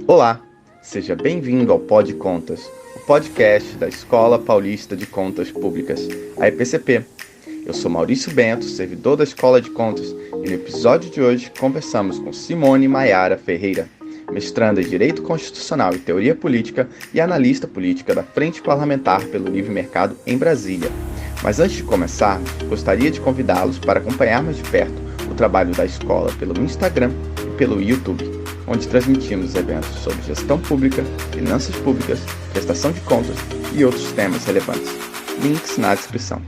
Olá, seja bem-vindo ao Pod Contas, o podcast da Escola Paulista de Contas Públicas, a EPCP. Eu sou Maurício Bento, servidor da Escola de Contas, e no episódio de hoje conversamos com Simone Maiara Ferreira, mestranda em Direito Constitucional e Teoria Política e analista política da Frente Parlamentar pelo Livre Mercado em Brasília. Mas antes de começar, gostaria de convidá-los para acompanhar mais de perto o trabalho da escola pelo Instagram e pelo YouTube, onde transmitimos eventos sobre gestão pública, finanças públicas, prestação de contas e outros temas relevantes. Links na descrição.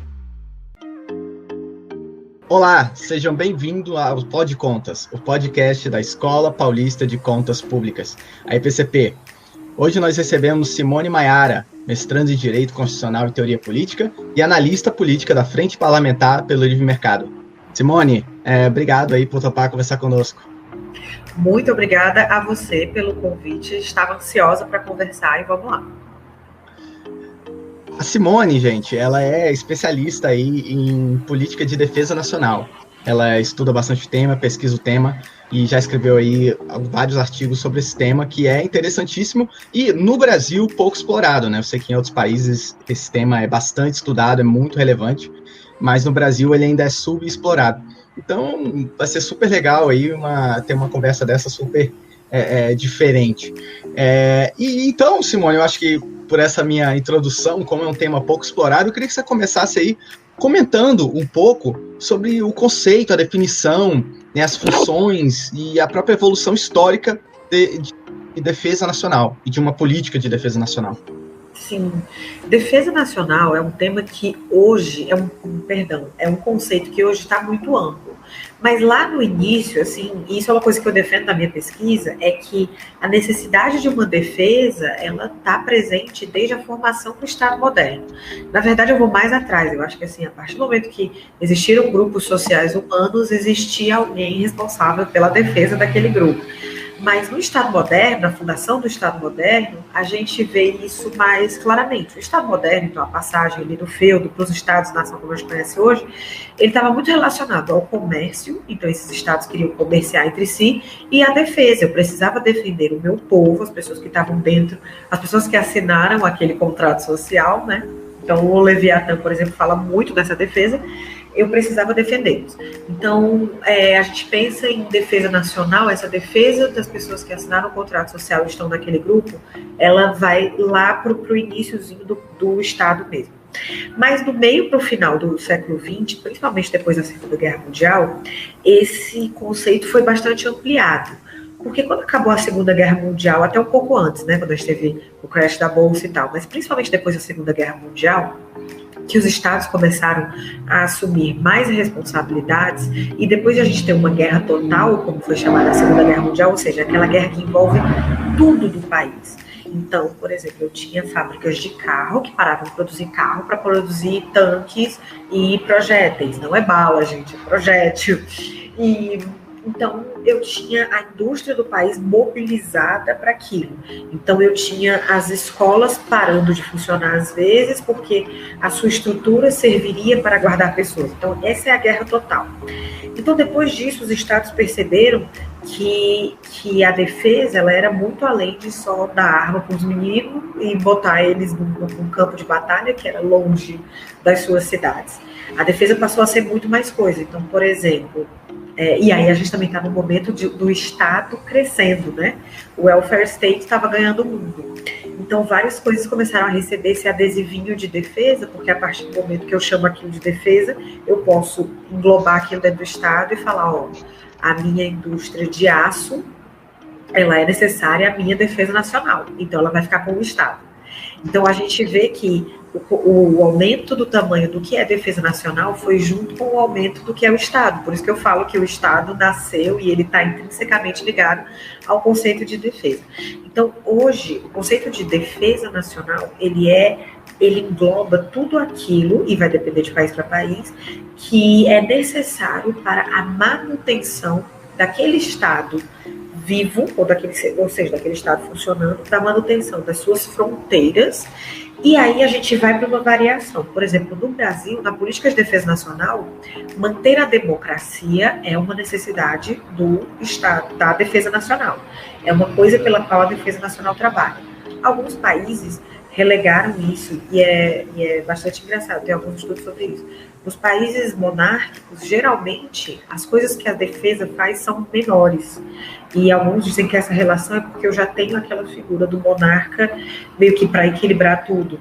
Olá, sejam bem-vindos ao Pod Contas, o podcast da Escola Paulista de Contas Públicas, a EPCP. Hoje nós recebemos Simone Maiara, mestranda em Direito Constitucional e Teoria Política e analista política da Frente Parlamentar pelo Livre Mercado. Simone, obrigado aí por topar conversar conosco. Muito obrigada a você pelo convite, estava ansiosa para conversar e vamos lá. A Simone, gente, ela é especialista aí em política de defesa nacional. Ela estuda bastante o tema, pesquisa o tema e já escreveu aí vários artigos sobre esse tema, que é interessantíssimo e no Brasil pouco explorado, né? Eu sei que em outros países esse tema é bastante estudado, é muito relevante, mas no Brasil ele ainda é subexplorado. Então, vai ser super legal aí ter uma conversa dessa super diferente. Então, Simone, eu acho que por essa minha introdução, como é um tema pouco explorado, eu queria que você começasse aí comentando um pouco sobre o conceito, a definição, né, as funções e a própria evolução histórica de defesa nacional e de uma política de defesa nacional. Sim, defesa nacional é um tema que hoje, é um conceito que hoje está muito amplo. Mas lá no início, assim, isso é uma coisa que eu defendo na minha pesquisa, é que a necessidade de uma defesa, ela está presente desde a formação do Estado moderno. Na verdade, eu vou mais atrás, eu acho que assim, a partir do momento que existiram grupos sociais humanos, existia alguém responsável pela defesa daquele grupo. Mas no Estado moderno, na fundação do Estado moderno, a gente vê isso mais claramente. O Estado moderno, então a passagem ali do feudo para os Estados-nação como a gente conhece hoje, ele estava muito relacionado ao comércio, então esses estados queriam comerciar entre si, e à defesa. Eu precisava defender o meu povo, as pessoas que estavam dentro, as pessoas que assinaram aquele contrato social, né? Então o Leviatã, por exemplo, fala muito dessa defesa. Eu precisava defendê-los. Então, a gente pensa em defesa nacional, essa defesa das pessoas que assinaram o contrato social e estão naquele grupo, ela vai lá para o iniciozinho do Estado mesmo. Mas do meio para o final do século XX, principalmente depois da Segunda Guerra Mundial, esse conceito foi bastante ampliado. Porque quando acabou a Segunda Guerra Mundial, até um pouco antes, né, quando a gente teve o crash da Bolsa e tal, mas principalmente depois da Segunda Guerra Mundial, que os estados começaram a assumir mais responsabilidades e depois de a gente ter uma guerra total, como foi chamada a Segunda Guerra Mundial, ou seja, aquela guerra que envolve tudo do país. Então, por exemplo, eu tinha fábricas de carro que paravam de produzir carro para produzir tanques e projéteis. Não é bala, gente, é projétil. Então, eu tinha a indústria do país mobilizada para aquilo. Então, eu tinha as escolas parando de funcionar às vezes, porque a sua estrutura serviria para guardar pessoas. Então, essa é a guerra total. Então, depois disso, os estados perceberam que a defesa ela era muito além de só dar arma para os meninos e botar eles num campo de batalha que era longe das suas cidades. A defesa passou a ser muito mais coisa. Então, por exemplo... e aí a gente também está no momento do Estado crescendo, né? O welfare state estava ganhando o mundo. Então, várias coisas começaram a receber esse adesivinho de defesa, porque a partir do momento que eu chamo aquilo de defesa, eu posso englobar aquilo dentro do Estado e falar, ó, a minha indústria de aço, ela é necessária à minha defesa nacional. Então, ela vai ficar com o Estado. Então, a gente vê que o aumento do tamanho do que é defesa nacional foi junto com o aumento do que é o Estado. Por isso que eu falo que o Estado nasceu e ele está intrinsecamente ligado ao conceito de defesa. Então, hoje, o conceito de defesa nacional, ele engloba tudo aquilo, e vai depender de país para país, que é necessário para a manutenção daquele Estado vivo, ou seja, daquele Estado funcionando, da manutenção das suas fronteiras. E aí a gente vai para uma variação. Por exemplo, no Brasil, na política de defesa nacional, manter a democracia é uma necessidade do Estado, da defesa nacional. É uma coisa pela qual a defesa nacional trabalha. Alguns países relegaram isso, e é bastante engraçado, tem alguns estudos sobre isso. Nos países monárquicos, geralmente, as coisas que a defesa faz são menores. E alguns dizem que essa relação é porque eu já tenho aquela figura do monarca meio que para equilibrar tudo.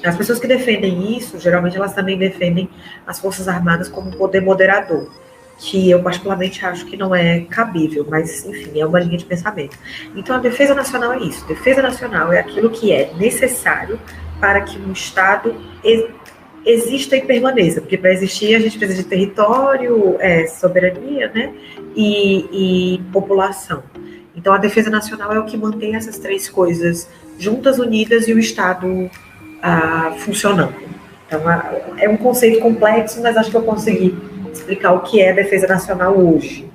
As pessoas que defendem isso, geralmente elas também defendem as Forças Armadas como um poder moderador, que eu particularmente acho que não é cabível, mas, enfim, é uma linha de pensamento. Então, a defesa nacional é isso. Defesa nacional é aquilo que é necessário para que um Estado exista e permaneça, porque para existir a gente precisa de território, soberania, né, e população. Então, a defesa nacional é o que mantém essas três coisas juntas, unidas, e o Estado funcionando. Então, é um conceito complexo, mas acho que eu consegui explicar o que é defesa nacional hoje.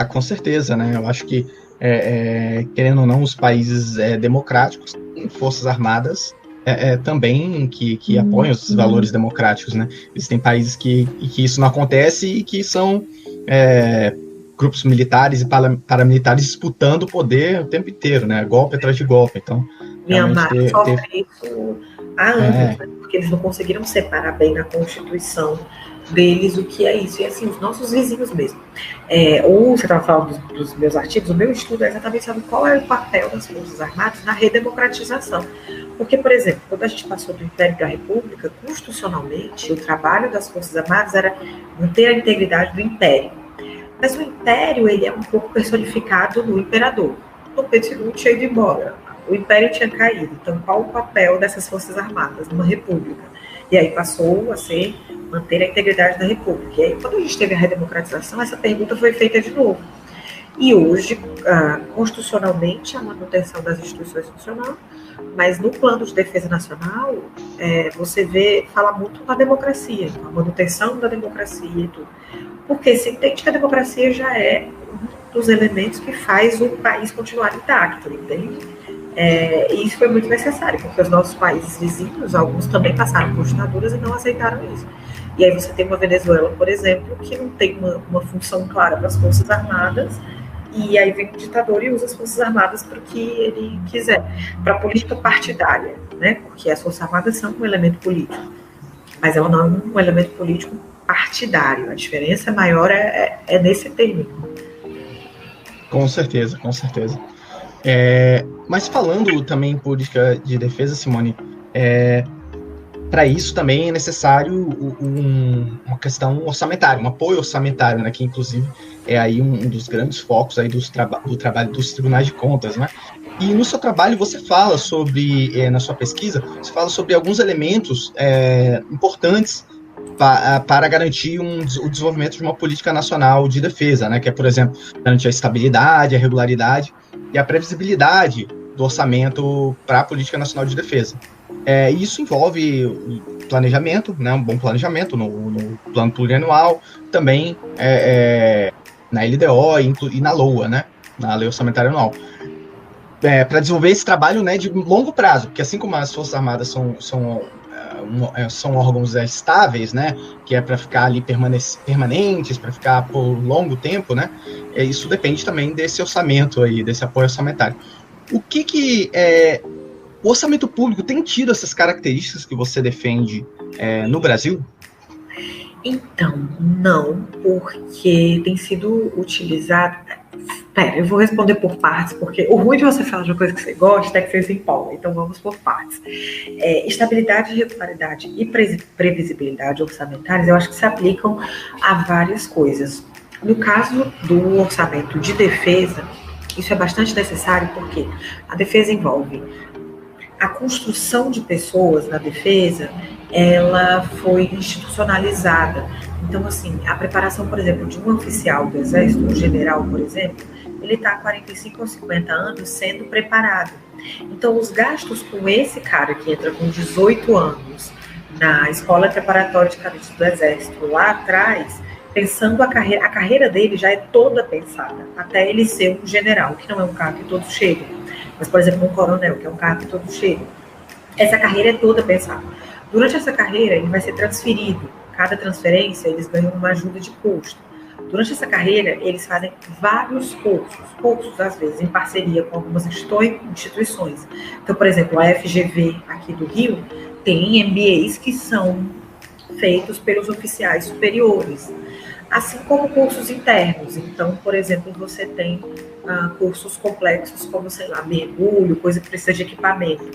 Com certeza, né? Eu acho que, querendo ou não, os países democráticos têm forças armadas também que apoiam esses valores democráticos, né? Existem países que isso não acontece e que são grupos militares e paramilitares disputando o poder o tempo inteiro, né? Golpe atrás de golpe. Então, Myanmar sofre isso há anos, né? Porque eles não conseguiram separar bem na Constituição deles o que é isso. E assim, os nossos vizinhos mesmo. Você estava falando dos meus artigos, o meu estudo é exatamente sobre qual é o papel das Forças Armadas na redemocratização. Porque, por exemplo, quando a gente passou do Império para a República, constitucionalmente, o trabalho das Forças Armadas era manter a integridade do Império. Mas o Império, ele é um pouco personificado no Imperador. Dom Pedro II tinha ido embora. O Império tinha caído. Então, qual o papel dessas Forças Armadas numa república? E aí passou a ser manter a integridade da república. E aí, quando a gente teve a redemocratização, essa pergunta foi feita de novo. E hoje, constitucionalmente, a manutenção das instituições funcionam, mas no plano de defesa nacional, você fala muito da democracia, a manutenção da democracia e tudo. Porque se entende que a democracia já é um dos elementos que faz o país continuar intacto, entende? E isso foi muito necessário, porque os nossos países vizinhos, alguns também passaram por ditaduras e não aceitaram isso. E aí você tem uma Venezuela, por exemplo, que não tem uma função clara para as Forças Armadas, e aí vem o ditador e usa as Forças Armadas para o que ele quiser, para a política partidária, né? Porque as Forças Armadas são um elemento político, mas ela não é um elemento político partidário. A diferença maior é nesse termo. Com certeza, com certeza. Mas falando também em política de defesa, Simone, para isso também é necessário uma questão orçamentária, um apoio orçamentário, né, que inclusive é aí um dos grandes focos aí do trabalho dos tribunais de contas, né? E no seu trabalho você fala sobre, na sua pesquisa, você fala sobre alguns elementos importantes para garantir o desenvolvimento de uma política nacional de defesa, né? Que é, por exemplo, garantir a estabilidade, a regularidade e a previsibilidade do orçamento para a política nacional de defesa. Isso envolve planejamento, né, um bom planejamento no plano plurianual, também na LDO e na LOA, né, na Lei Orçamentária Anual. Para desenvolver esse trabalho, né, de longo prazo, porque assim como as Forças Armadas são órgãos estáveis, né, que é para ficar ali permanentes, para ficar por longo tempo, né, isso depende também desse orçamento aí, desse apoio orçamentário. O orçamento público tem tido essas características que você defende no Brasil? Então, não, porque tem sido utilizado... eu vou responder por partes, porque o ruim de você falar de uma coisa que você gosta é que você se empolga, então vamos por partes. Estabilidade, regularidade e previsibilidade orçamentárias, eu acho que se aplicam a várias coisas. No caso do orçamento de defesa, isso é bastante necessário porque a defesa envolve a construção de pessoas na defesa, ela foi institucionalizada. Então, assim, a preparação, por exemplo, de um oficial do Exército, um general, por exemplo, ele está há 45 ou 50 anos sendo preparado. Então, os gastos com esse cara que entra com 18 anos na escola preparatória de cadetes do Exército lá atrás, pensando a carreira dele já é toda pensada, até ele ser um general, que não é um cargo que todos chegam, mas, por exemplo, um coronel, que é um cargo que todos chegam. Essa carreira é toda pensada. Durante essa carreira, ele vai ser transferido. Cada transferência, eles ganham uma ajuda de custo. Durante essa carreira, eles fazem vários cursos às vezes, em parceria com algumas instituições. Então, por exemplo, a FGV aqui do Rio tem MBAs que são feitos pelos oficiais superiores, assim como cursos internos. Então, por exemplo, você tem cursos complexos como, sei lá, mergulho, coisa que precisa de equipamento.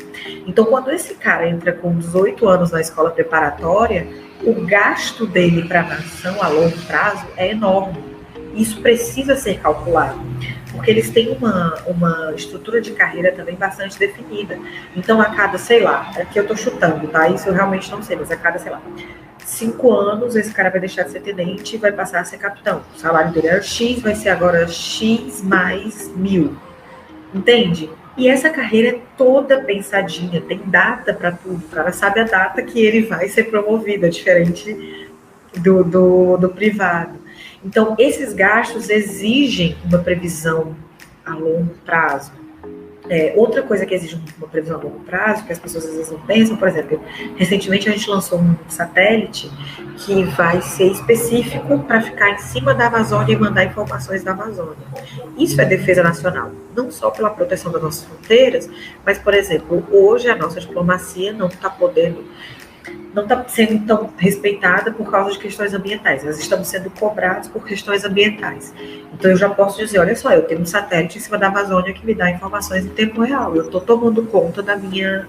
Então, quando esse cara entra com 18 anos na escola preparatória, o gasto dele para a nação a longo prazo é enorme. Isso precisa ser calculado, porque eles têm uma estrutura de carreira também bastante definida. Então, a cada, sei lá, aqui eu estou chutando, tá? Isso eu realmente não sei, mas a cada, sei lá, 5 anos, esse cara vai deixar de ser tenente e vai passar a ser capitão. O salário dele era X, vai ser agora X mais 1000. Entende? E essa carreira é toda pensadinha, tem data para tudo. O cara sabe a data que ele vai ser promovido, é diferente do privado. Então, esses gastos exigem uma previsão a longo prazo. Outra coisa que exige uma previsão a longo prazo, que as pessoas às vezes não pensam, por exemplo, recentemente a gente lançou um satélite que vai ser específico para ficar em cima da Amazônia e mandar informações da Amazônia. Isso é defesa nacional, não só pela proteção das nossas fronteiras, mas, por exemplo, hoje a nossa diplomacia não está sendo tão respeitada por causa de questões ambientais. Nós estamos sendo cobrados por questões ambientais. Então, eu já posso dizer, olha só, eu tenho um satélite em cima da Amazônia que me dá informações em tempo real. Eu estou tomando conta da minha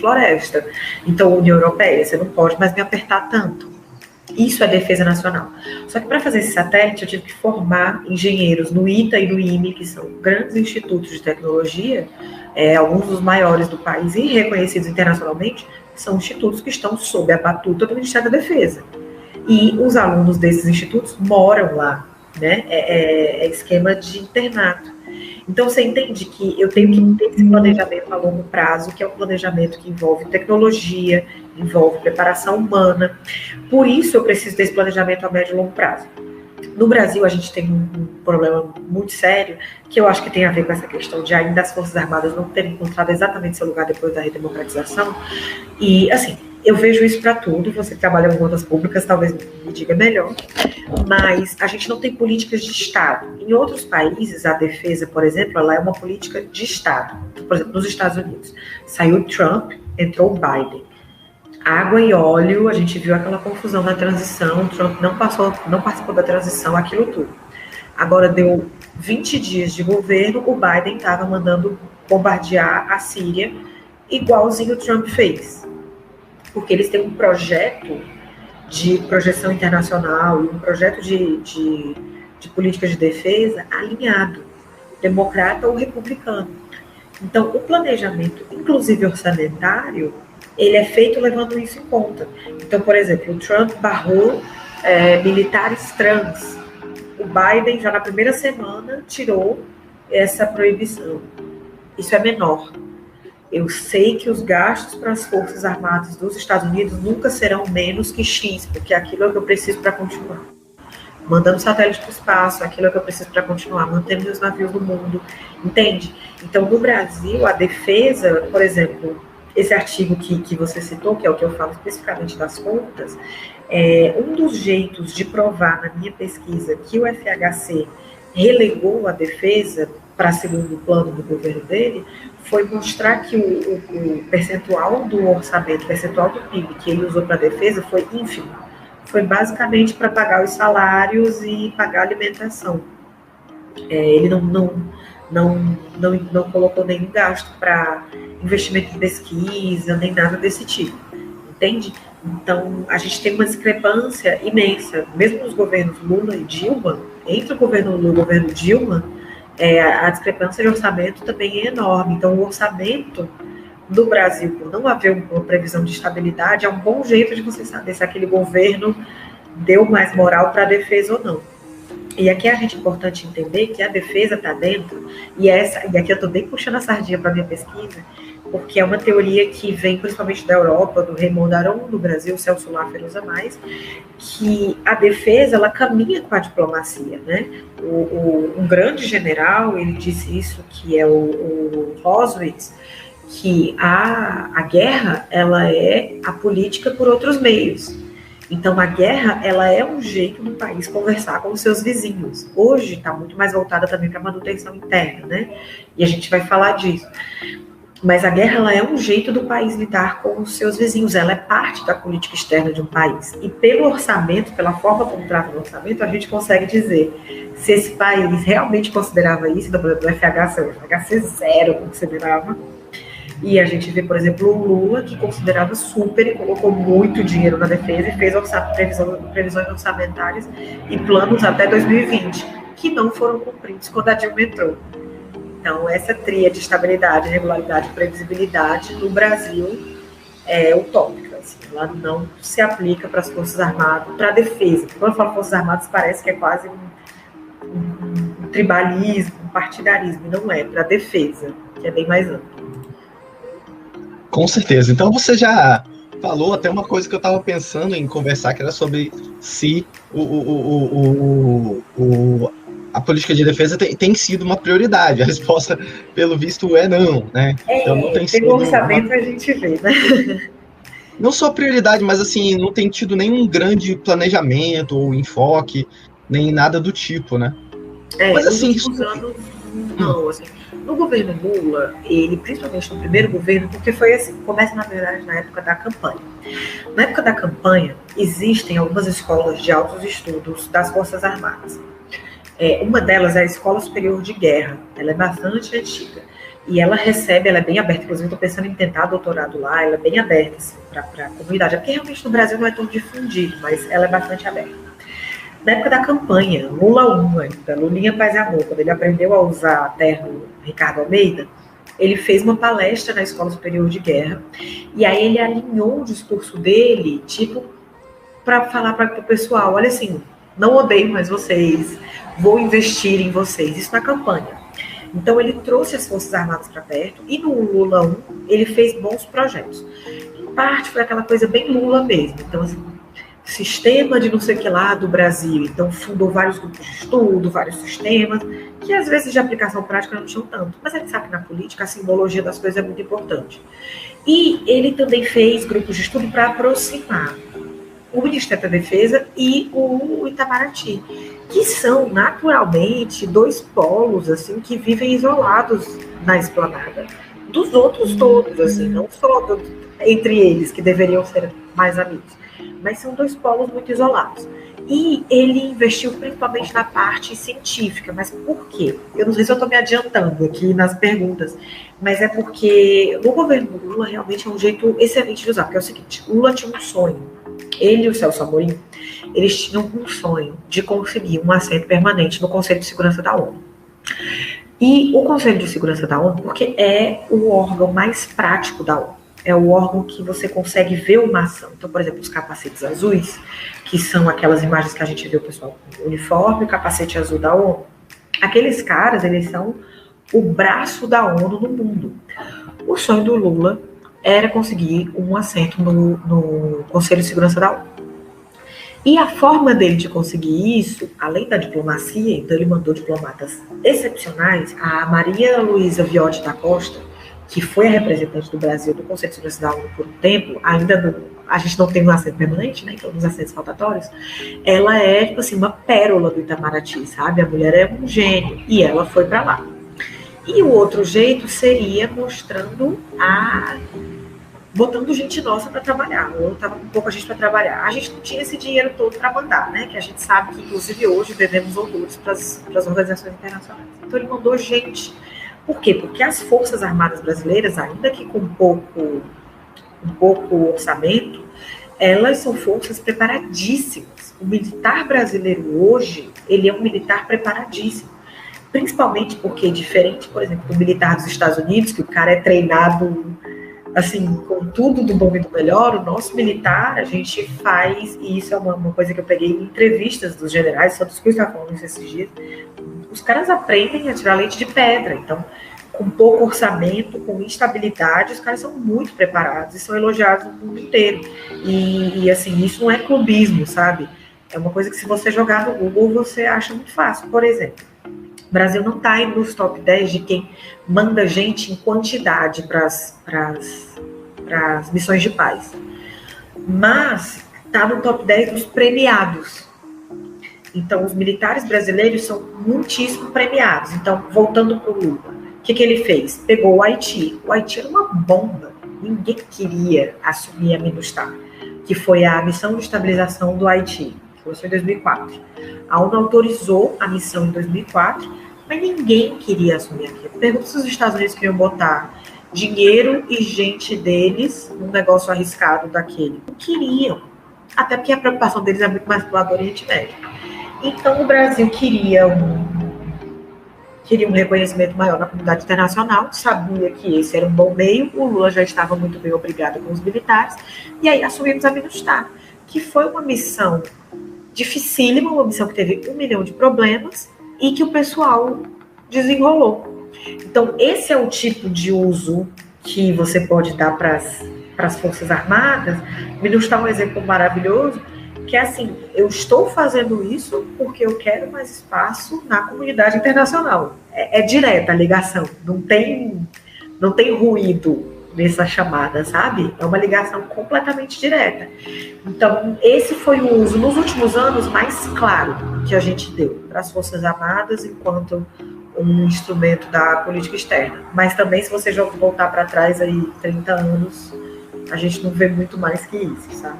floresta. Então, União Europeia, você não pode mais me apertar tanto. Isso é defesa nacional. Só que para fazer esse satélite, eu tive que formar engenheiros no ITA e no IME, que são grandes institutos de tecnologia, alguns dos maiores do país e reconhecidos internacionalmente, são institutos que estão sob a batuta do Ministério da Defesa. E os alunos desses institutos moram lá, né? É esquema de internato. Então, você entende que eu tenho que ter esse planejamento a longo prazo, que é um planejamento que envolve tecnologia, envolve preparação humana. Por isso, eu preciso desse planejamento a médio e longo prazo. No Brasil, a gente tem um problema muito sério, que eu acho que tem a ver com essa questão de ainda as Forças Armadas não terem encontrado exatamente seu lugar depois da redemocratização. E, assim, eu vejo isso para tudo. Você que trabalha em contas públicas talvez me diga melhor. Mas a gente não tem políticas de Estado. Em outros países, a defesa, por exemplo, ela é uma política de Estado. Por exemplo, nos Estados Unidos, saiu Trump, entrou Biden. Água e óleo, a gente viu aquela confusão na transição, o Trump não participou da transição, aquilo tudo. Agora deu 20 dias de governo, o Biden estava mandando bombardear a Síria, igualzinho o Trump fez. Porque eles têm um projeto de projeção internacional e um projeto de política de defesa alinhado, democrata ou republicano. Então, o planejamento, inclusive orçamentário, ele é feito levando isso em conta. Então, por exemplo, o Trump barrou militares trans. O Biden, já na primeira semana, tirou essa proibição. Isso é menor. Eu sei que os gastos para as Forças Armadas dos Estados Unidos nunca serão menos que X, porque aquilo é o que eu preciso para continuar. Mandando satélite para o espaço, aquilo é o que eu preciso para continuar, mantendo meus navios no mundo, entende? Então, no Brasil, a defesa, por exemplo, esse artigo que você citou, que é o que eu falo especificamente das contas, um dos jeitos de provar na minha pesquisa que o FHC relegou a defesa para segundo plano do governo dele, foi mostrar que o percentual do orçamento, o percentual do PIB que ele usou para a defesa foi ínfimo. Foi basicamente para pagar os salários e pagar a alimentação. Ele não colocou nenhum gasto para investimento em pesquisa, nem nada desse tipo, entende? Então, a gente tem uma discrepância imensa, mesmo nos governos Lula e Dilma, entre o governo Lula e o governo Dilma, a discrepância de orçamento também é enorme. Então, o orçamento do Brasil, por não haver uma previsão de estabilidade, é um bom jeito de você saber se aquele governo deu mais moral para a defesa ou não. E aqui é importante entender que a defesa está dentro, e aqui eu estou bem puxando a sardinha para a minha pesquisa, porque é uma teoria que vem principalmente da Europa, do Raymond Aron, do Brasil, o Celso Laffer usa mais, que a defesa, ela caminha com a diplomacia, né? Um grande general, ele disse isso, que é o Clausewitz, que a guerra, ela é a política por outros meios. Então, a guerra, ela é um jeito do país conversar com os seus vizinhos. Hoje, está muito mais voltada também para a manutenção interna, né? E a gente vai falar disso. Mas a guerra, ela é um jeito do país lidar com os seus vizinhos. Ela é parte da política externa de um país. E pelo orçamento, pela forma como trata o orçamento, a gente consegue dizer se esse país realmente considerava isso, do FHC zero considerava. E a gente vê, por exemplo, o Lula, que considerava super e colocou muito dinheiro na defesa e fez previsões orçamentárias e planos até 2020, que não foram cumpridos quando a Dilma entrou. Então, essa tríade de estabilidade, regularidade e previsibilidade no Brasil é utópica. Assim, ela não se aplica para as Forças Armadas, para a defesa. Quando eu falo Forças Armadas, parece que é quase um tribalismo, um partidarismo. E não é, para a defesa, que é bem mais amplo. Com certeza. Então você já falou até uma coisa que eu estava pensando em conversar, que era sobre se a política de defesa tem sido uma prioridade. A resposta, pelo visto, é não, né? Então não tem sido pelo orçamento a gente vê, né? Não só prioridade, mas assim, não tem tido nenhum grande planejamento ou enfoque, nem nada do tipo, né? Mas assim, nos últimos anos, não, assim. No governo Lula, ele, principalmente no primeiro governo, porque foi assim, começa na verdade na época da campanha. Na época da campanha, existem algumas escolas de altos estudos das Forças Armadas. Uma delas é a Escola Superior de Guerra, ela é bastante antiga. E ela é bem aberta, inclusive estou pensando em tentar doutorado lá, ela é bem aberta assim, para a comunidade, porque realmente no Brasil não é tão difundido, mas ela é bastante aberta. Na época da campanha, Lula 1 ainda, Lulinha Paz e Amor, quando ele aprendeu a usar terno Ricardo Almeida, ele fez uma palestra na Escola Superior de Guerra, e aí ele alinhou o discurso dele, tipo, para falar para o pessoal, olha assim, não odeio mais vocês, vou investir em vocês, isso na campanha. Então ele trouxe as Forças Armadas para perto, e no Lula 1 ele fez bons projetos. Em parte foi aquela coisa bem Lula mesmo, então assim, sistema de não sei o que lá do Brasil, então fundou vários grupos de estudo, vários sistemas, que às vezes de aplicação prática não tinham tanto, mas a gente sabe que na política a simbologia das coisas é muito importante. E ele também fez grupos de estudo para aproximar o Ministério da Defesa e o Itamaraty, que são naturalmente dois polos assim, que vivem isolados na esplanada dos outros todos, assim, não só entre eles, que deveriam ser mais amigos, mas são dois polos muito isolados. E ele investiu principalmente na parte científica. Mas por quê? Eu não sei se eu estou me adiantando aqui nas perguntas, mas é porque no governo do Lula realmente é um jeito excelente de usar, porque é o seguinte, Lula tinha um sonho, ele e o Celso Amorim, eles tinham um sonho de conseguir um assento permanente no Conselho de Segurança da ONU. E o Conselho de Segurança da ONU, porque é o órgão mais prático da ONU, é o órgão que você consegue ver uma ação. Então, por exemplo, os capacetes azuis, que são aquelas imagens que a gente vê o pessoal com o uniforme, o capacete azul da ONU, aqueles caras, eles são o braço da ONU no mundo. O sonho do Lula era conseguir um assento no Conselho de Segurança da ONU. E a forma dele de conseguir isso, além da diplomacia, então ele mandou diplomatas excepcionais, a Maria Luísa Viotti da Costa, que foi a representante do Brasil do Conselho de Segurança da ONU por um tempo, a gente não tem um assento permanente, né, então nos assentos faltatórios, ela é, tipo assim, uma pérola do Itamaraty, sabe? A mulher é um gênio, e ela foi para lá. E o outro jeito seria botando gente nossa para trabalhar, ou estava com pouca gente para trabalhar. A gente não tinha esse dinheiro todo para mandar, né? Que a gente sabe que, inclusive, hoje devemos horrores para as organizações internacionais. Então, ele mandou gente. Por quê? Porque as Forças Armadas brasileiras, ainda que com pouco orçamento, elas são forças preparadíssimas. O militar brasileiro hoje, ele é um militar preparadíssimo. Principalmente porque, diferente, por exemplo, do militar dos Estados Unidos, que o cara é treinado assim, com tudo do bom e do melhor, o nosso militar, a gente faz, e isso é uma coisa que eu peguei em entrevistas dos generais, só dos que eu estava falando esses dias, os caras aprendem a tirar leite de pedra, então, com pouco orçamento, com instabilidade, os caras são muito preparados e são elogiados no mundo inteiro. E assim, isso não é clubismo, sabe? É uma coisa que se você jogar no Google, você acha muito fácil. Por exemplo, o Brasil não está aí nos top 10 de quem manda gente em quantidade para as missões de paz. Mas está no top 10 dos premiados. Então, os militares brasileiros são muitíssimo premiados. Então, voltando para o Lula, o que ele fez? Pegou o Haiti. O Haiti era uma bomba. Ninguém queria assumir a MINUSTAH, que foi a missão de estabilização do Haiti. Começou em 2004. A ONU autorizou a missão em 2004, mas ninguém queria assumir aquilo. Pergunta se os Estados Unidos queriam botar dinheiro e gente deles num negócio arriscado daquele. Não queriam. Até porque a preocupação deles é muito mais pelo Oriente Médio. Então, o Brasil queria um reconhecimento maior na comunidade internacional, sabia que esse era um bom meio, o Lula já estava muito bem obrigado com os militares, e aí assumimos a MINUSTAH, que foi uma missão dificílima, uma missão que teve 1 milhão de problemas e que o pessoal desenrolou. Então, esse é o tipo de uso que você pode dar para as Forças Armadas. O MINUSTAH é um exemplo maravilhoso, que é assim, eu estou fazendo isso porque eu quero mais espaço na comunidade internacional. É direta a ligação, não tem ruído nessa chamada, sabe? É uma ligação completamente direta. Então, esse foi o uso, nos últimos anos, mais claro que a gente deu para as Forças Armadas enquanto um instrumento da política externa. Mas também, se você voltar para trás aí 30 anos, a gente não vê muito mais que isso, sabe?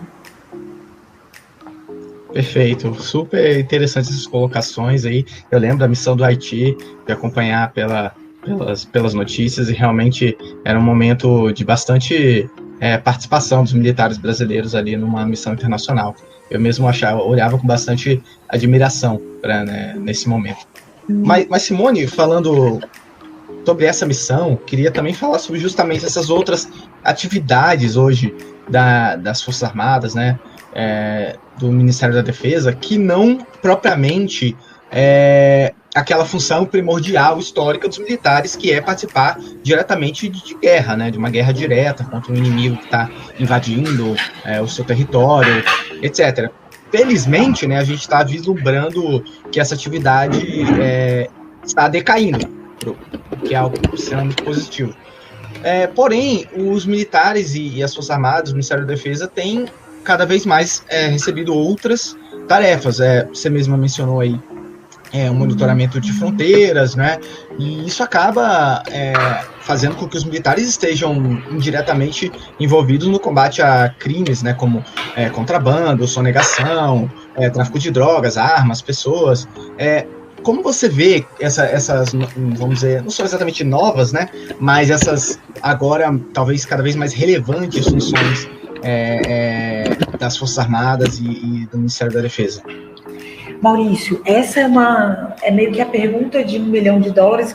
Perfeito, super interessantes essas colocações aí. Eu lembro da missão do Haiti, de acompanhar pelas notícias, e realmente era um momento de bastante participação dos militares brasileiros ali numa missão internacional. Eu mesmo olhava com bastante admiração nesse momento. Mas Simone, falando sobre essa missão, queria também falar sobre justamente essas outras atividades hoje das Forças Armadas, né? Do Ministério da Defesa, que não propriamente aquela função primordial histórica dos militares, que é participar diretamente de guerra, né, de uma guerra direta contra um inimigo que está invadindo o seu território, etc. Felizmente, né, a gente está vislumbrando que essa atividade está decaindo, que é algo extremamente positivo. Porém, os militares e as Forças Armadas, o Ministério da Defesa, têm cada vez mais recebido outras tarefas. Você mesma mencionou aí o monitoramento de fronteiras, né? E isso acaba fazendo com que os militares estejam indiretamente envolvidos no combate a crimes, né? Como contrabando, sonegação, tráfico de drogas, armas, pessoas. Como você vê essas, vamos dizer, não são exatamente novas, né? Mas essas agora talvez cada vez mais relevantes funções das Forças Armadas e do Ministério da Defesa? Maurício, essa é meio que a pergunta de $1 milhão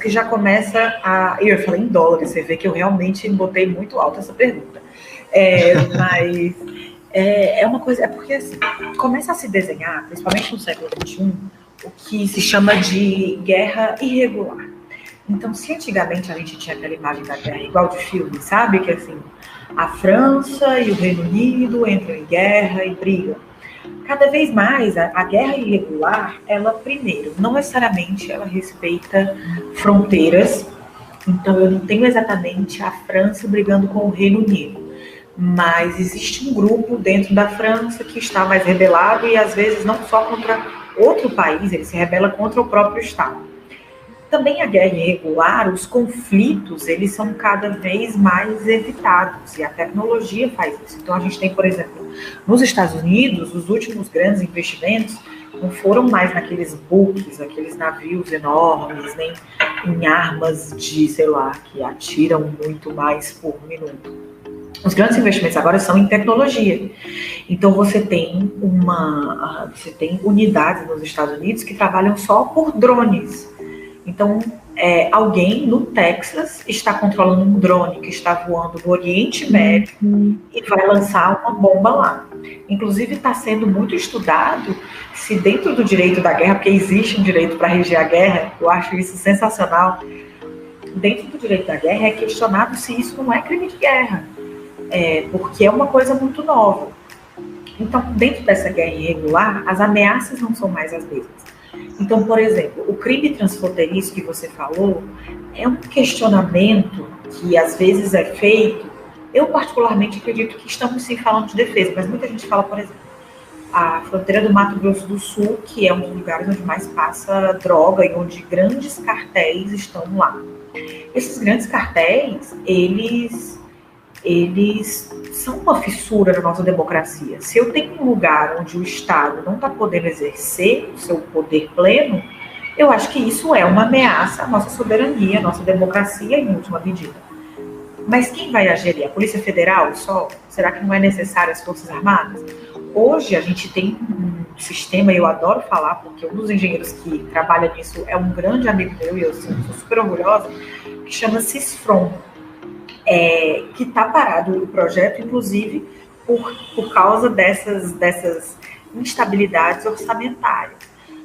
que já começa a... Eu falei em dólares, você vê que eu realmente botei muito alto essa pergunta. Mas é uma coisa... É porque assim, começa a se desenhar, principalmente no século XXI, o que se chama de guerra irregular. Então, se antigamente a gente tinha aquela imagem da guerra igual de filme, sabe? Que assim, a França e o Reino Unido entram em guerra e brigam. Cada vez mais, a guerra irregular, ela primeiro, não necessariamente ela respeita fronteiras. Então, eu não tenho exatamente a França brigando com o Reino Unido. Mas existe um grupo dentro da França que está mais rebelado e, às vezes, não só contra outro país, ele se rebela contra o próprio Estado. Também a guerra irregular, os conflitos, eles são cada vez mais evitados, e a tecnologia faz isso. Então, a gente tem, por exemplo, nos Estados Unidos, os últimos grandes investimentos não foram mais naqueles buques, aqueles navios enormes, nem em armas de, sei lá, que atiram muito mais por minuto. Os grandes investimentos agora são em tecnologia. Então, você tem unidades nos Estados Unidos que trabalham só por drones. Então, alguém no Texas está controlando um drone que está voando no Oriente Médio e vai lançar uma bomba lá. Inclusive, está sendo muito estudado se dentro do direito da guerra, porque existe um direito para reger a guerra, eu acho isso sensacional, dentro do direito da guerra é questionado se isso não é crime de guerra, porque é uma coisa muito nova. Então, dentro dessa guerra irregular, as ameaças não são mais as mesmas. Então, por exemplo, o crime transfronteiriço que você falou é um questionamento que às vezes é feito. Eu particularmente acredito que estamos sim falando de defesa, mas muita gente fala, por exemplo, a fronteira do Mato Grosso do Sul, que é um dos lugares onde mais passa droga e onde grandes cartéis estão lá. Esses grandes cartéis, eles são uma fissura na nossa democracia. Se eu tenho um lugar onde o Estado não está podendo exercer o seu poder pleno, eu acho que isso é uma ameaça à nossa soberania, à nossa democracia, em última medida. Mas quem vai agir ali? A Polícia Federal só? Será que não é necessário as Forças Armadas? Hoje a gente tem um sistema, e eu adoro falar, porque um dos engenheiros que trabalha nisso é um grande amigo meu, e eu sou super orgulhosa, que chama CISFRON, que está parado o projeto, inclusive, por causa dessas instabilidades orçamentárias.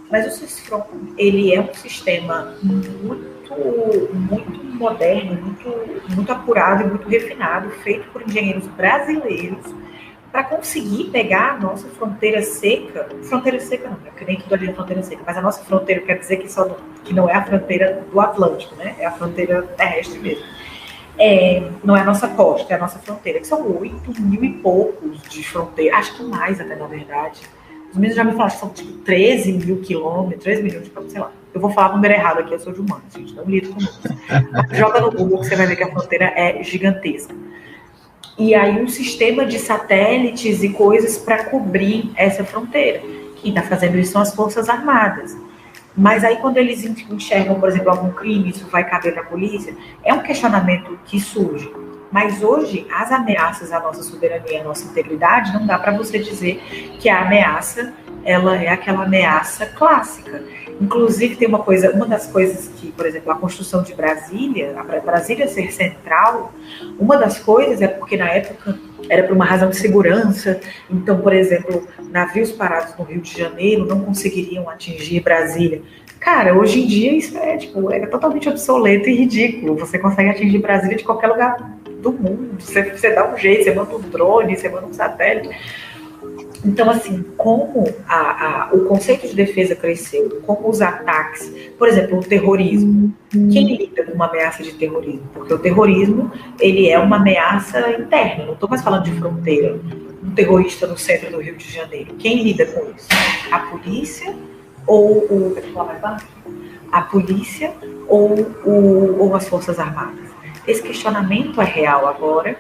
Mas o CISFRON, ele é um sistema muito moderno, muito apurado e muito refinado, feito por engenheiros brasileiros, para conseguir pegar a nossa fronteira seca não, porque nem tudo ali é fronteira seca, mas a nossa fronteira quer dizer que não é a fronteira do Atlântico, né? É a fronteira terrestre mesmo. Não é a nossa costa, é a nossa fronteira, que são 8 mil e poucos de fronteira, acho que mais até, na verdade. Os meninos já me falaram que são tipo 13 mil quilômetros, 13 milhões de quilômetros, sei lá. Eu vou falar o número errado aqui, eu sou de humanos, gente, não lido com números. Joga no Google que você vai ver que a fronteira é gigantesca. E aí um sistema de satélites e coisas para cobrir essa fronteira. Quem está fazendo isso são as Forças Armadas. Mas aí quando eles enxergam, por exemplo, algum crime, isso vai caber para a polícia, é um questionamento que surge. Mas hoje, as ameaças à nossa soberania, à nossa integridade, não dá para você dizer que a ameaça, ela é aquela ameaça clássica. Inclusive, tem uma das coisas que, por exemplo, a construção de Brasília, para Brasília ser central, uma das coisas é porque na época era por uma razão de segurança. Então, por exemplo, navios parados no Rio de Janeiro não conseguiriam atingir Brasília. Cara, hoje em dia isso é totalmente obsoleto e ridículo. Você consegue atingir Brasília de qualquer lugar do mundo. Você dá um jeito, você manda um drone, você manda um satélite. Então, assim, como o conceito de defesa cresceu, como os ataques, por exemplo, o terrorismo. Quem lida com uma ameaça de terrorismo? Porque o terrorismo, ele é uma ameaça interna, não estou mais falando de fronteira. Um terrorista no centro do Rio de Janeiro, quem lida com isso? A polícia ou a polícia ou as Forças Armadas? Esse questionamento é real agora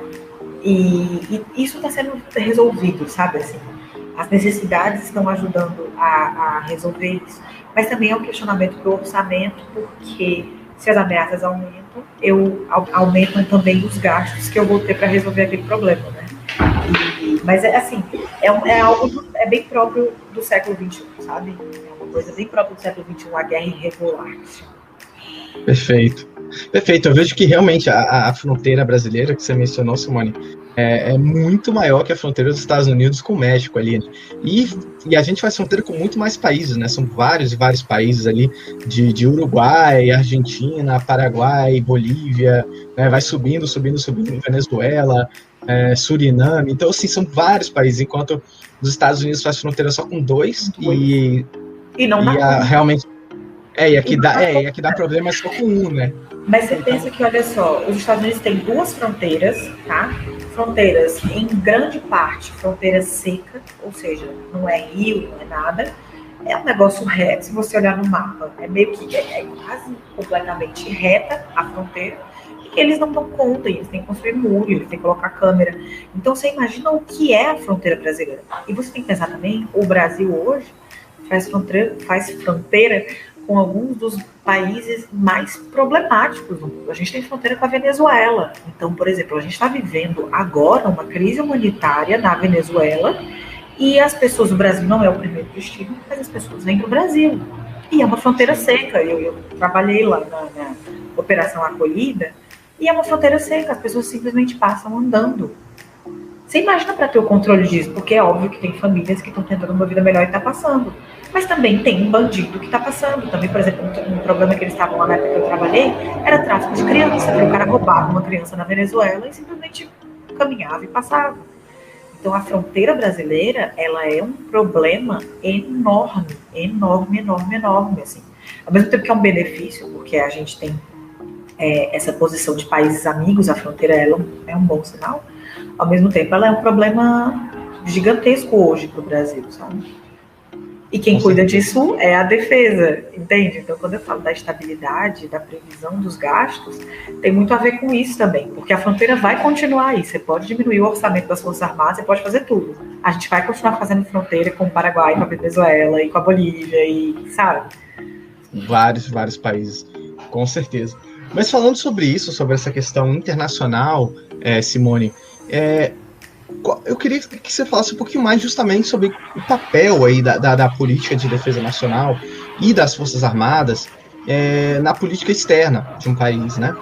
e isso está sendo resolvido, sabe, assim. As necessidades estão ajudando a resolver isso. Mas também é um questionamento do orçamento, porque se as ameaças aumentam, aumentam também os gastos que eu vou ter para resolver aquele problema, né? Mas é algo bem próprio do século XXI, sabe? É uma coisa bem própria do século XXI, a guerra irregular. Perfeito. Eu vejo que realmente a fronteira brasileira que você mencionou, Simone, é muito maior que a fronteira dos Estados Unidos com o México ali, né? E a gente faz fronteira com muito mais países, né? São vários e vários países ali, de Uruguai, Argentina, Paraguai, Bolívia, né? Vai subindo, Venezuela, Suriname. Então, assim, são vários países, enquanto os Estados Unidos faz fronteira só com 2 e não dá realmente... E aqui dá problema só com 1, né? Mas você pensa que, olha só, os Estados Unidos têm 2 fronteiras, tá? Fronteiras, em grande parte, fronteira seca, ou seja, não é rio, não é nada. É um negócio reto, se você olhar no mapa, é meio que quase completamente reta a fronteira. E eles não dão conta, eles têm que construir muro, eles têm que colocar câmera. Então, você imagina o que é a fronteira brasileira. E você tem que pensar também, o Brasil hoje faz fronteira com alguns dos países mais problemáticos do mundo. A gente tem fronteira com a Venezuela. Então, por exemplo, a gente está vivendo agora uma crise humanitária na Venezuela e as pessoas, o Brasil não é o primeiro destino, mas as pessoas vêm para o Brasil. E é uma fronteira seca. Eu trabalhei lá na Operação Acolhida, e é uma fronteira seca, as pessoas simplesmente passam andando. Você imagina para ter o controle disso, porque é óbvio que tem famílias que estão tentando uma vida melhor e está passando. Mas também tem um bandido que está passando. Também, por exemplo, um problema que eles estavam lá na época que eu trabalhei era tráfico de criança. O cara roubava uma criança na Venezuela e simplesmente caminhava e passava. Então, a fronteira brasileira, ela é um problema enorme, enorme, enorme, enorme, assim. Ao mesmo tempo que é um benefício, porque a gente tem essa posição de países amigos, a fronteira ela é um bom sinal. Ao mesmo tempo, ela é um problema gigantesco hoje para o Brasil, sabe? E quem cuida disso é a defesa, entende? Então, quando eu falo da estabilidade, da previsão dos gastos, tem muito a ver com isso também, porque a fronteira vai continuar aí. Você pode diminuir o orçamento das Forças Armadas, você pode fazer tudo. A gente vai continuar fazendo fronteira com o Paraguai, com a Venezuela e com a Bolívia, e sabe? Vários países, com certeza. Mas falando sobre isso, sobre essa questão internacional, Simone, eu queria que você falasse um pouquinho mais justamente sobre o papel aí da política de defesa nacional e das Forças Armadas na política externa de um país, né?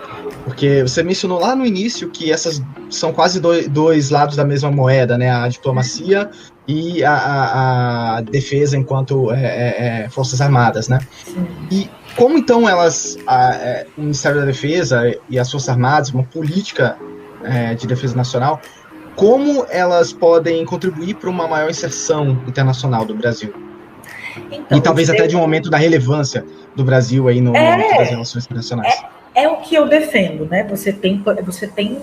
Porque você mencionou lá no início que essas são quase dois lados da mesma moeda, né? A diplomacia e a defesa enquanto Forças Armadas, né? E como então o Ministério da Defesa e as Forças Armadas, uma política de defesa nacional, como elas podem contribuir para uma maior inserção internacional do Brasil? Então, e talvez até de um aumento da relevância do Brasil aí no âmbito das relações internacionais. É o que eu defendo, né? Você tem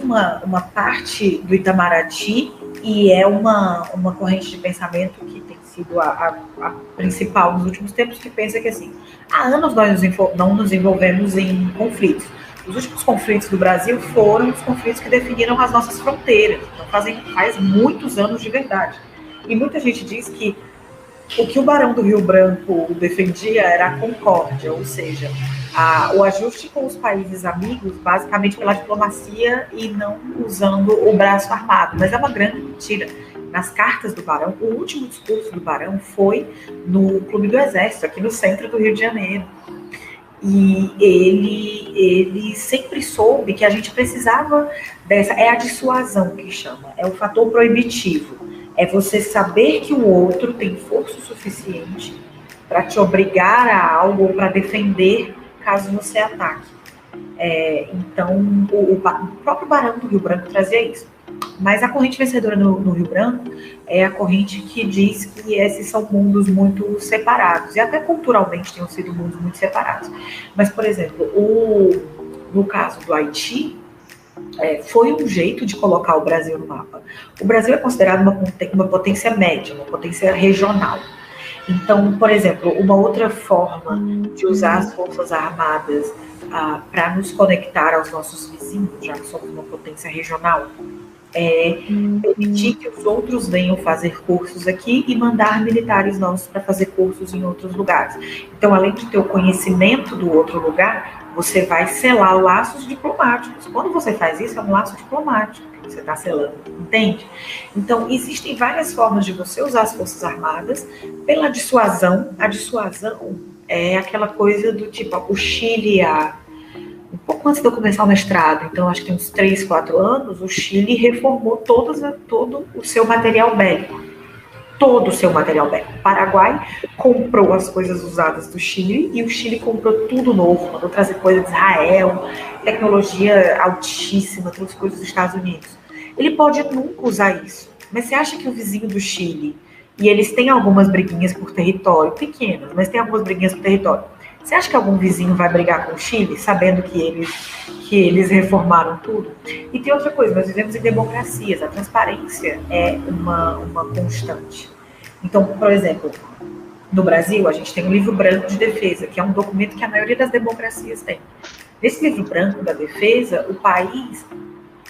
uma parte do Itamaraty e é uma corrente de pensamento que tem sido a principal nos últimos tempos, que pensa que assim, há anos nós não nos envolvemos em conflitos. Os últimos conflitos do Brasil foram os conflitos que definiram as nossas fronteiras. Então faz muitos anos de verdade. E muita gente diz que o que o Barão do Rio Branco defendia era a concórdia, ou seja, o ajuste com os países amigos, basicamente pela diplomacia e não usando o braço armado. Mas é uma grande mentira. Nas cartas do Barão, o último discurso do Barão foi no Clube do Exército, aqui no centro do Rio de Janeiro. E ele sempre soube que a gente precisava dessa, a dissuasão que chama, é o fator proibitivo. É você saber que o outro tem força suficiente para te obrigar a algo ou para defender caso você ataque. Então, o próprio Barão do Rio Branco trazia isso. Mas a corrente vencedora no Rio Branco é a corrente que diz que esses são mundos muito separados. E até culturalmente tenham sido mundos muito separados. Mas, por exemplo, no caso do Haiti, foi um jeito de colocar o Brasil no mapa. O Brasil é considerado uma potência média, uma potência regional. Então, por exemplo, uma outra forma de usar as Forças Armadas para nos conectar aos nossos vizinhos, já que somos uma potência regional, permitir que os outros venham fazer cursos aqui e mandar militares nossos para fazer cursos em outros lugares. Então, além de ter o conhecimento do outro lugar, você vai selar laços diplomáticos. Quando você faz isso, é um laço diplomático que você está selando, entende? Então, existem várias formas de você usar as Forças Armadas pela dissuasão. A dissuasão é aquela coisa do tipo, o Chile, um pouco antes de eu começar o mestrado, então acho que tem uns 3, 4 anos, o Chile reformou todo o seu material bélico. Todo o seu material bélico. O Paraguai comprou as coisas usadas do Chile e o Chile comprou tudo novo, mandou trazer coisa de Israel, tecnologia altíssima, trouxe coisas dos Estados Unidos. Ele pode nunca usar isso, mas você acha que o vizinho do Chile, e eles têm algumas briguinhas por território, pequenas, mas tem algumas briguinhas por território, você acha que algum vizinho vai brigar com o Chile, sabendo que eles reformaram tudo? E tem outra coisa, nós vivemos em democracias, a transparência é uma constante. Então, por exemplo, no Brasil, a gente tem o Livro Branco de Defesa, que é um documento que a maioria das democracias tem. Nesse Livro Branco da Defesa, o país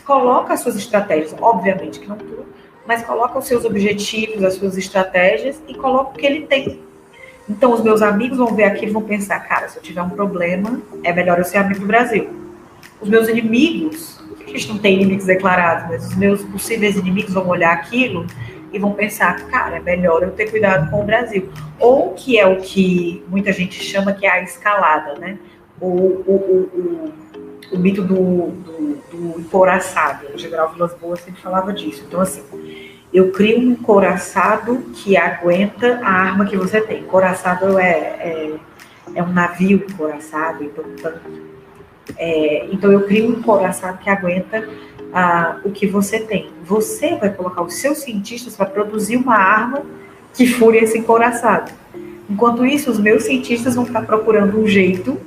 coloca as suas estratégias, obviamente que não tudo, mas coloca os seus objetivos, as suas estratégias e coloca o que ele tem. Então, os meus amigos vão ver aquilo e vão pensar, cara, se eu tiver um problema, é melhor eu ser amigo do Brasil. Os meus inimigos, a gente não tem inimigos declarados, mas os meus possíveis inimigos vão olhar aquilo e vão pensar, cara, é melhor eu ter cuidado com o Brasil. Ou que é o que muita gente chama que é a escalada, né? O mito do encouraçado. O general Vilas Boas sempre falava disso. Então, assim, eu crio um encouraçado que aguenta a arma que você tem. Encouraçado é um navio encouraçado, então eu crio um encouraçado que aguenta o que você tem. Você vai colocar os seus cientistas para produzir uma arma que fure esse encouraçado. Enquanto isso, os meus cientistas vão ficar procurando um jeito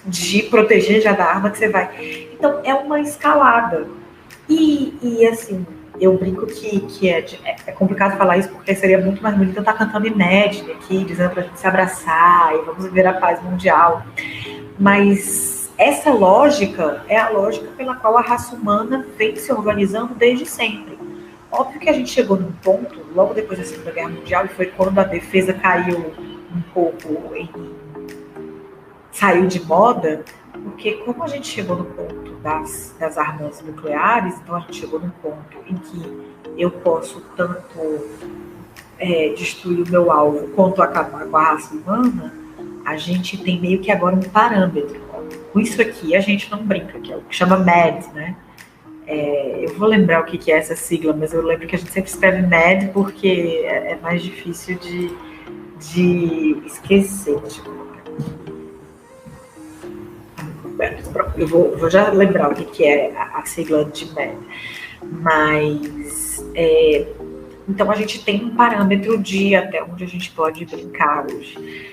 de proteger já da arma que você vai. Então, é uma escalada. E assim, eu brinco que é complicado falar isso, porque seria muito mais bonito eu estar cantando Imagine aqui, dizendo pra gente se abraçar e vamos viver a paz mundial. Mas essa lógica é a lógica pela qual a raça humana vem se organizando desde sempre. Óbvio que a gente chegou num ponto, logo depois da Segunda Guerra Mundial, e foi quando a defesa caiu um pouco, saiu de moda, porque como a gente chegou no ponto das armas nucleares, então a gente chegou num ponto em que eu posso tanto destruir o meu alvo quanto acabar com a raça humana, a gente tem meio que agora um parâmetro. Com isso aqui a gente não brinca, que é o que chama MAD, né? Eu vou lembrar o que é essa sigla, mas eu lembro que a gente sempre escreve MAD porque é mais difícil de esquecer. Eu vou já lembrar o que é a sigla de MAD. Mas então a gente tem um parâmetro de até onde a gente pode brincar hoje.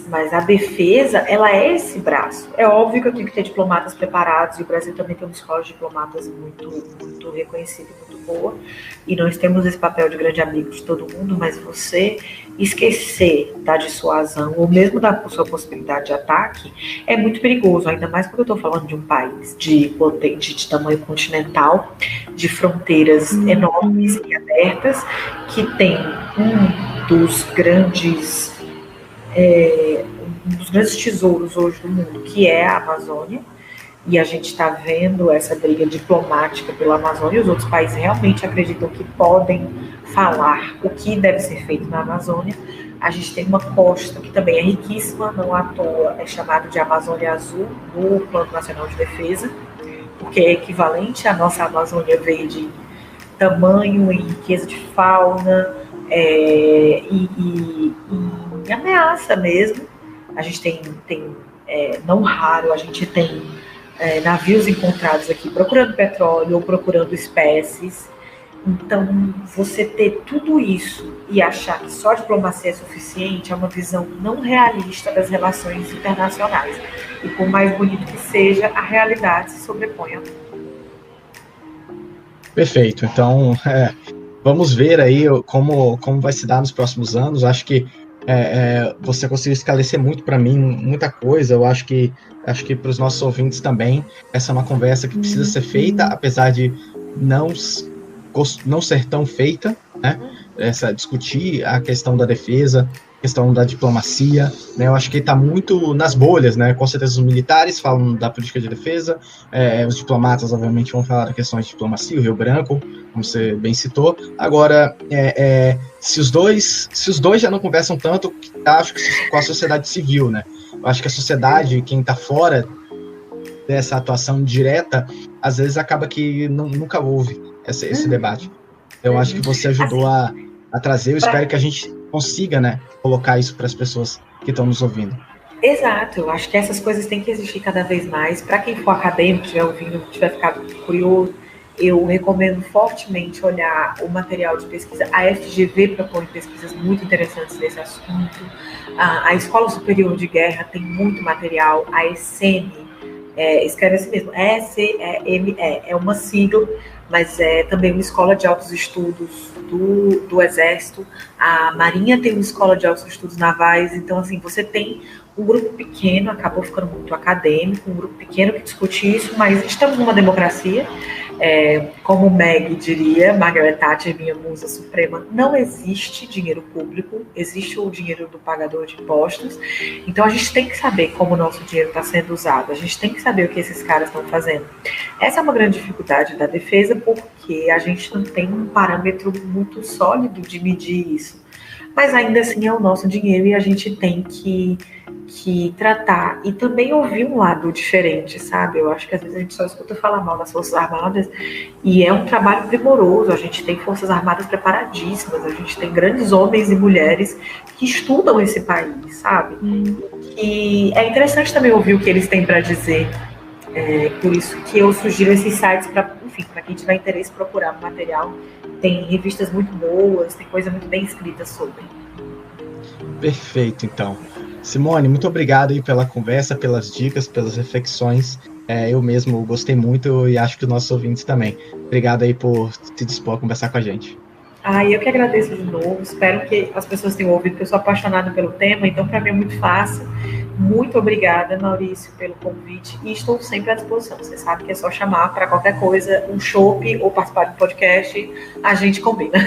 Mas a defesa, ela é esse braço. É óbvio que eu tenho que ter diplomatas preparados, e o Brasil também tem uma escola de diplomatas muito, muito reconhecida e muito boa, e nós temos esse papel de grande amigo de todo mundo, mas você esquecer da dissuasão, ou mesmo da sua possibilidade de ataque, é muito perigoso, ainda mais porque eu estou falando de um país de tamanho continental, de fronteiras enormes e abertas, que tem um dos grandes tesouros hoje do mundo, que é a Amazônia, e a gente está vendo essa briga diplomática pela Amazônia, e os outros países realmente acreditam que podem falar o que deve ser feito na Amazônia. A gente tem uma costa que também é riquíssima, não à toa é chamado de Amazônia Azul no Plano Nacional de Defesa, porque é equivalente à nossa Amazônia Verde em tamanho, em riqueza de fauna, e ameaça mesmo. A gente tem não raro, a gente tem navios encontrados aqui procurando petróleo ou procurando espécies. Então, você ter tudo isso e achar que só a diplomacia é suficiente é uma visão não realista das relações internacionais. E por mais bonito que seja, a realidade se sobrepõe a tudo. Perfeito. Então, vamos ver aí como vai se dar nos próximos anos. Acho que você conseguiu esclarecer muito para mim, muita coisa. Eu acho que para os nossos ouvintes também, essa é uma conversa que precisa ser feita, apesar de não ser tão feita, né? Discutir a questão da defesa, a questão da diplomacia, né? Eu acho que está muito nas bolhas, né? Com certeza os militares falam da política de defesa, os diplomatas, obviamente, vão falar da questão de diplomacia, o Rio Branco, como você bem citou. Agora, se os dois já não conversam tanto, acho que com a sociedade civil, né? Eu acho que a sociedade, quem está fora dessa atuação direta, às vezes acaba que nunca houve esse debate. Eu acho que você ajudou a trazer, eu espero que a gente consiga, né, colocar isso para as pessoas que estão nos ouvindo. Exato, eu acho que essas coisas têm que existir cada vez mais. Para quem for acadêmico, estiver ouvindo, tiver ficado curioso, eu recomendo fortemente olhar o material de pesquisa. A FGV propõe pesquisas muito interessantes nesse assunto. A Escola Superior de Guerra tem muito material. A ECEME, escreve assim mesmo, ECEME, é uma sigla, mas é também uma escola de altos estudos do Exército. A Marinha tem uma escola de altos estudos navais. Então, assim, você tem um grupo pequeno, acabou ficando muito acadêmico, um grupo pequeno que discute isso, mas estamos numa democracia, Como Meg diria, Margaret Thatcher, minha musa suprema, não existe dinheiro público, existe o dinheiro do pagador de impostos. Então a gente tem que saber como o nosso dinheiro está sendo usado, a gente tem que saber o que esses caras estão fazendo. Essa é uma grande dificuldade da defesa, porque a gente não tem um parâmetro muito sólido de medir isso. Mas ainda assim é o nosso dinheiro e a gente tem que tratar e também ouvir um lado diferente, sabe? Eu acho que às vezes a gente só escuta falar mal das Forças Armadas e é um trabalho primoroso. A gente tem Forças Armadas preparadíssimas, a gente tem grandes homens e mulheres que estudam esse país, sabe? E é interessante também ouvir o que eles têm para dizer. Por isso que eu sugiro esses sites para quem tiver interesse procurar material. Tem revistas muito boas, tem coisa muito bem escrita sobre. Perfeito, então. Simone, muito obrigado aí pela conversa, pelas dicas, pelas reflexões. Eu mesmo gostei muito e acho que os nossos ouvintes também. Obrigado aí por se dispor a conversar com a gente. Eu que agradeço de novo. Espero que as pessoas tenham ouvido, porque eu sou apaixonada pelo tema, então para mim é muito fácil. Muito obrigada, Maurício, pelo convite e estou sempre à disposição. Você sabe que é só chamar para qualquer coisa, um chopp ou participar do podcast, a gente combina.